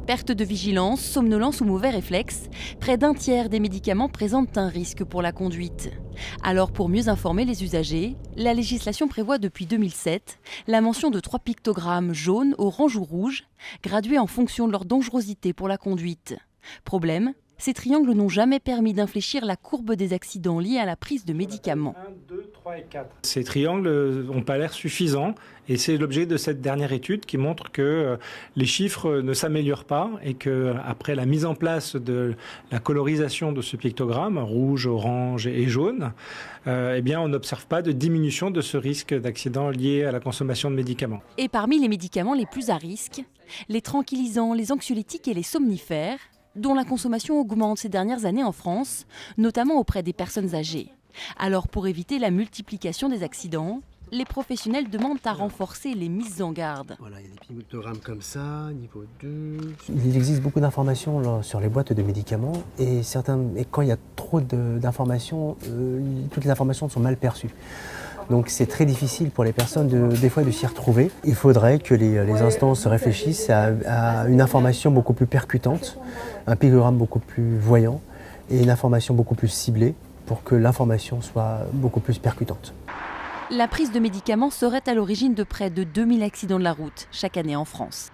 Perte de vigilance, somnolence ou mauvais réflexes, près d'un tiers des médicaments présentent un risque pour la conduite. Alors pour mieux informer les usagers, la législation prévoit depuis 2007 la mention de 3 pictogrammes jaune, orange ou rouge, gradués en fonction de leur dangerosité pour la conduite. Problème, ces triangles n'ont jamais permis d'infléchir la courbe des accidents liés à la prise de médicaments. 1, 2, 3 et 4. Ces triangles n'ont pas l'air suffisants et c'est l'objet de cette dernière étude qui montre que les chiffres ne s'améliorent pas et qu'après la mise en place de la colorisation de ce pictogramme, rouge, orange et jaune, eh bien on n'observe pas de diminution de ce risque d'accident lié à la consommation de médicaments. Et parmi les médicaments les plus à risque, les tranquillisants, les anxiolytiques et les somnifères, dont la consommation augmente ces dernières années en France, notamment auprès des personnes âgées. Alors pour éviter la multiplication des accidents, les professionnels demandent à renforcer les mises en garde. Voilà, il y a des pictogrammes comme ça, niveau 2. Il existe beaucoup d'informations sur les boîtes de médicaments et quand il y a trop d'informations, toutes les informations sont mal perçues. Donc c'est très difficile pour les personnes des fois de s'y retrouver. Il faudrait que les instances réfléchissent à une information beaucoup plus percutante, un pictogramme beaucoup plus voyant et une information beaucoup plus ciblée pour que l'information soit beaucoup plus percutante. La prise de médicaments serait à l'origine de près de 2000 accidents de la route chaque année en France.